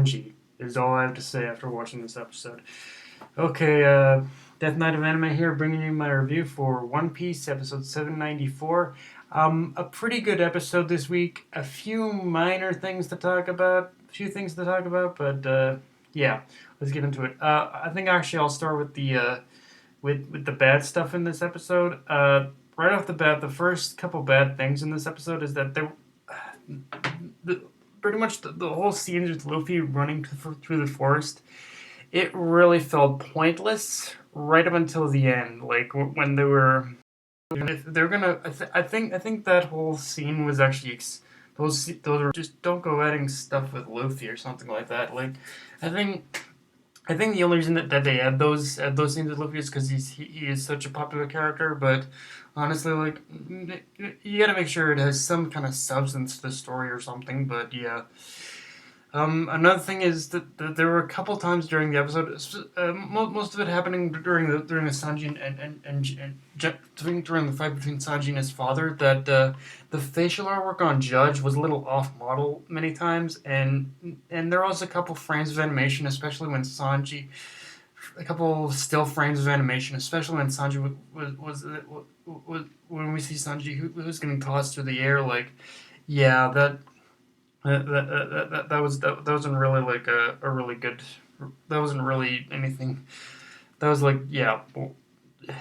Sanji is all I have to say after watching this episode. Okay, Death Knight of Anime here, bringing you my review for One Piece episode 794. A pretty good episode this week. A few minor things to talk about. But yeah, let's get into it. I think actually I'll start with the with the bad stuff in this episode. Right off the bat, the first couple bad things in this episode is that the, pretty much the whole scene with Luffy running through the forest, it really felt pointless right up until the end. Like when they're gonna. I think that whole scene was actually those were just don't go adding stuff with Luffy or something like that. Like I think. I think the only reason that they add those scenes with Luffy is because he is such a popular character. But honestly, like you gotta make sure it has some kind of substance to the story or something. But yeah, another thing is that there were a couple times during the episode, most of it happening during the Sanji during the fight between Sanji and his father, that the facial artwork on Judge was a little off model many times, and there was a couple frames of animation, especially when Sanji, a couple still frames of animation, especially when Sanji was when we see Sanji who's getting tossed through the air, like yeah that wasn't really like a really good. That wasn't really anything. That was like yeah, well,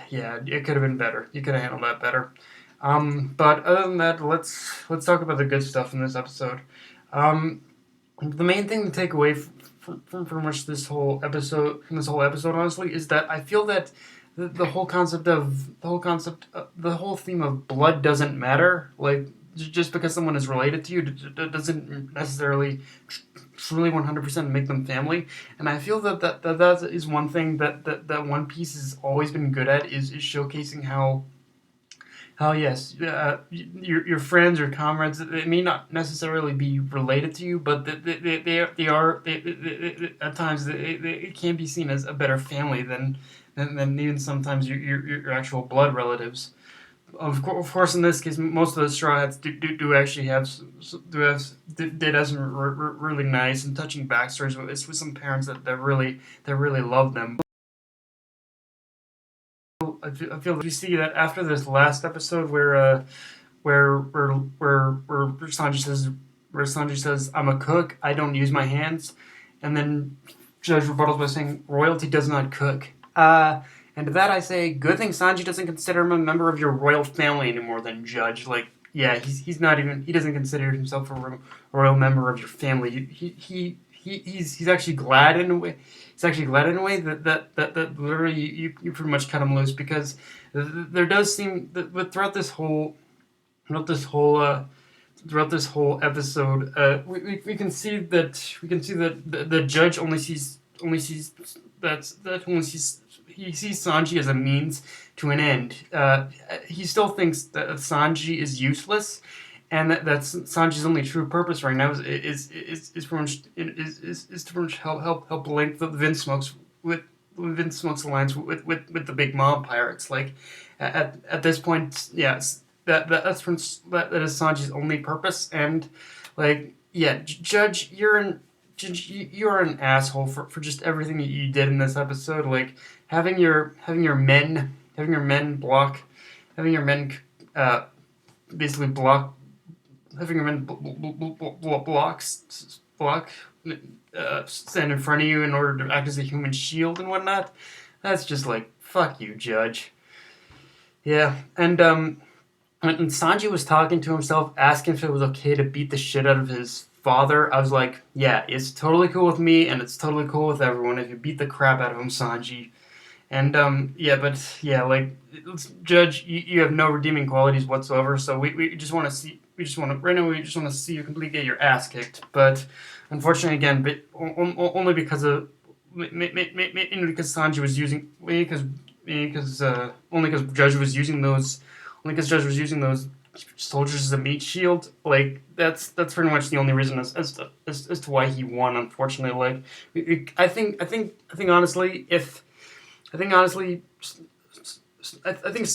yeah. It could have been better. You could have handled that better. But other than that, let's talk about the good stuff in this episode. Um, the main thing to take away from pretty much this whole episode, honestly, is that I feel that the whole concept of the whole theme of blood doesn't matter. Like just because someone is related to you doesn't necessarily truly 100% make them family. And I feel that is one thing that One Piece has always been good at, is showcasing how yes, your friends or comrades, they may not necessarily be related to you, but at times they can be seen as a better family than even sometimes your actual blood relatives. Of course, in this case, most of the Straw Hats do actually have did have some really nice and touching backstories with some parents that really love them. I feel you see that after this last episode where Sanji says I'm a cook, I don't use my hands, and then Judge rebuttals by saying royalty does not cook. And to that I say, good thing Sanji doesn't consider him a member of your royal family anymore than Judge. Like, yeah, he's not even, he doesn't consider himself a royal member of your family. He's actually glad in a way. He's actually glad in a way that literally you pretty much cut him loose, because there does seem that throughout this whole throughout this whole episode, we can see that the judge only sees he sees Sanji as a means to an end. He still thinks that Sanji is useless, and that Sanji's only true purpose right now is to pretty much help link the Vince Smoke's alliance with the Big Mom pirates. Like at this point, yes, that is Sanji's only purpose, and like yeah, Judge, you're an asshole for just everything that you did in this episode. Like having your men block having your men basically block having your men block stand in front of you in order to act as a human shield and whatnot. That's just like fuck you, Judge. Yeah, and when Sanji was talking to himself, asking if it was okay to beat the shit out of his father, I was like, yeah, it's totally cool with me, and it's totally cool with everyone if you beat the crap out of him, Sanji. And yeah, but yeah, like Judge, you have no redeeming qualities whatsoever. So we just want to see, right now we just want to see you completely get your ass kicked. But unfortunately, again, but only because of mainly because Sanji was using only because Judge was using those soldiers as a meat shield. Like that's pretty much the only reason as to why he won. Unfortunately, like I think honestly, if I think honestly, I think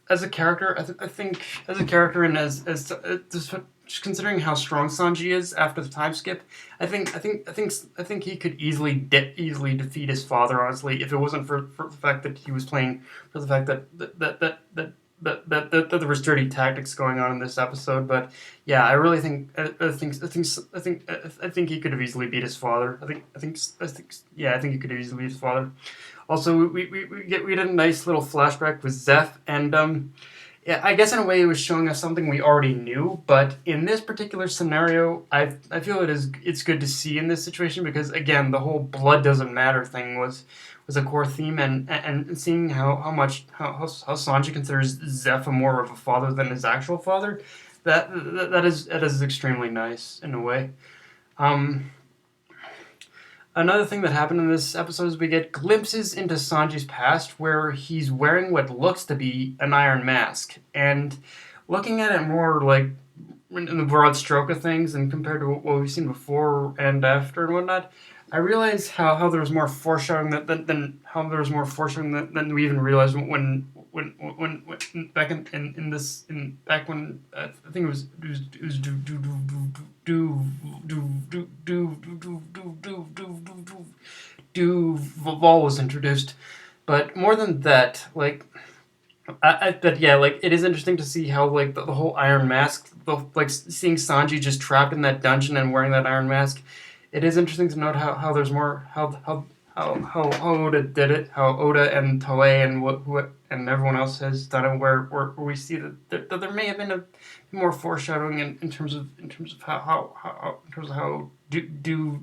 as a character, I think as a character and as just considering how strong Sanji is after the time skip, I think he could easily defeat his father. Honestly, if it wasn't for the fact that he was playing, for the fact that there was dirty tactics going on in this episode. But yeah, I really think he could have easily beat his father. I think he could have easily beat his father. Also, we had a nice little flashback with Zeph, and yeah, I guess in a way it was showing us something we already knew. But in this particular scenario, I feel it's good to see in this situation because again, the whole blood doesn't matter thing was a core theme, and seeing how Sanji considers Zeph more of a father than his actual father, that is extremely nice in a way. Um, Another thing that happened in this episode is we get glimpses into Sanji's past where he's wearing what looks to be an iron mask. And looking at it more like in the broad stroke of things and compared to what we've seen before and after and whatnot, I realized how there was more foreshadowing than how there was more foreshadowing than we even realized when back in this in back when I think it was do Vol was introduced, but more than that, like but yeah, like it is interesting to see how like the whole Iron Mask, like seeing Sanji just trapped in that dungeon and wearing that Iron Mask. It is interesting to note how there's more how Oda did it, how Oda and Toei and what and everyone else has done it, where we see that there may have been a more foreshadowing in terms of how in terms of how do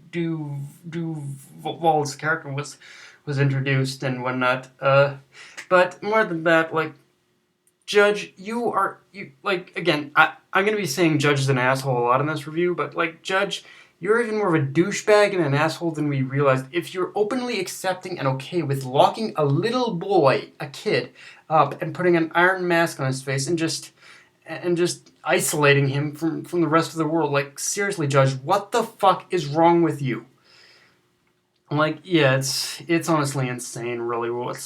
Vol's character was introduced and whatnot. But more than that, like Judge, you like again. I'm gonna be saying Judge is an asshole a lot in this review, but like Judge, you're even more of a douchebag and an asshole than we realized. If you're openly accepting and okay with locking a little boy, a kid, up and putting an iron mask on his face and just isolating him from the rest of the world, like seriously, Judge, what the fuck is wrong with you? Like, yeah, it's honestly insane. Really, what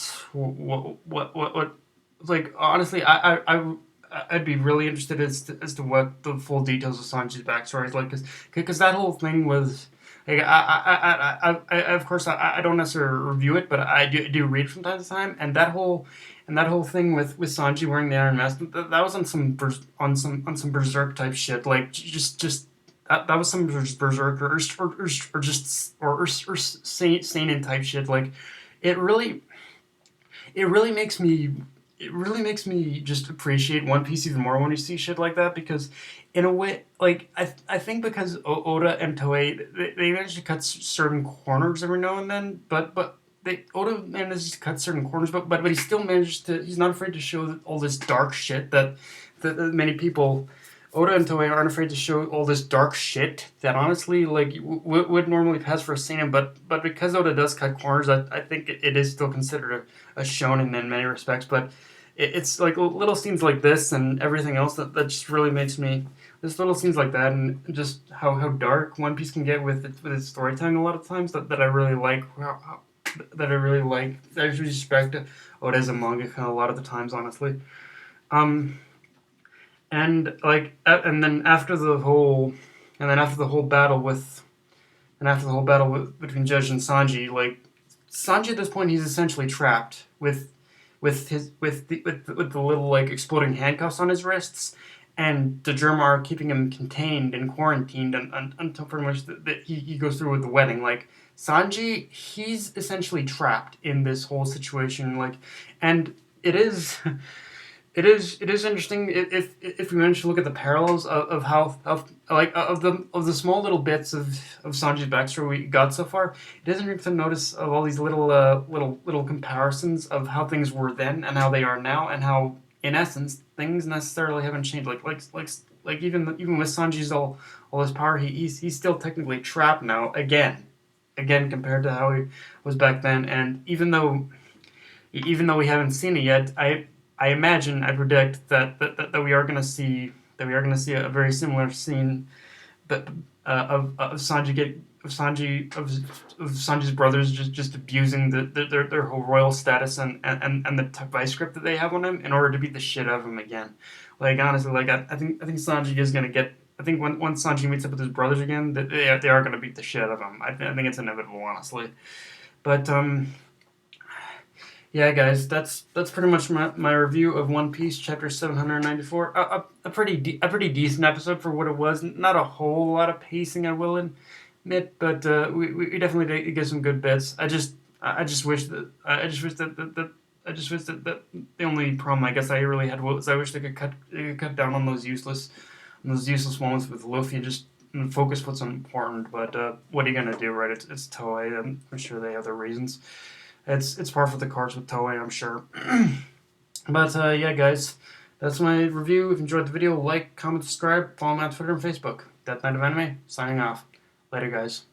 like honestly, I'd be really interested as to what the full details of Sanji's backstory is like, because that whole thing was like of course I don't necessarily review it, but I do read from time to time, and that whole thing with Sanji wearing the Iron Mask, that was on some berserk type shit, like just. That was some berserk or seinen type shit. Like, it really it really makes me it really makes me just appreciate One Piece even more when you see shit like that, because in a way, like I think because Oda and Toei, they manage to cut certain corners every now and then, but Oda manages to cut certain corners, but he still manages to, he's not afraid to show all this dark shit that many people, Oda and Toei, aren't afraid to show all this dark shit that honestly, like, would normally pass for a seinen, but because Oda does cut corners, I think it is still considered a shonen in many respects. But it's like little scenes like this and everything else that just really makes me, just little scenes like that, and just how dark One Piece can get with its storytelling a lot of times, that I really like. That I respect Oda as a mangaka a lot of the times, honestly. Um, and like and then after the whole battle between Judge and Sanji, like Sanji at this point, he's essentially trapped with the little like exploding handcuffs on his wrists, and the Germa are keeping him contained and quarantined until pretty much he goes through with the wedding. Like Sanji, he's essentially trapped in this whole situation. Like, and it is. It is interesting if we manage to look at the parallels of how of the small little bits of Sanji's backstory we got so far. It is interesting to notice of all these little comparisons of how things were then and how they are now, and how in essence things necessarily haven't changed. Like even with Sanji's all his power, he's still technically trapped now again compared to how he was back then. And even though we haven't seen it yet, I imagine, I predict that we are going to see a very similar scene, but of Sanji's brothers just abusing their whole royal status and the vice grip that they have on him in order to beat the shit out of him again. Like honestly, like I think Sanji is gonna get I think when Sanji meets up with his brothers again, that they are going to beat the shit out of him. I think it's inevitable, honestly. But yeah, guys, that's pretty much my review of One Piece chapter 794. A pretty decent episode for what it was. Not a whole lot of pacing, I will admit, but we definitely did get some good bits. I just wish that the only problem I guess I really had was I wish they could cut down on those useless moments with Luffy and just focus what's important. But what are you gonna do, right? It's Toei. I'm sure they have their reasons. It's par for the course with Toei, I'm sure. But yeah, guys, that's my review. If you enjoyed the video, like, comment, subscribe, follow me on Twitter and Facebook. Death Knight of Anime, signing off. Later, guys.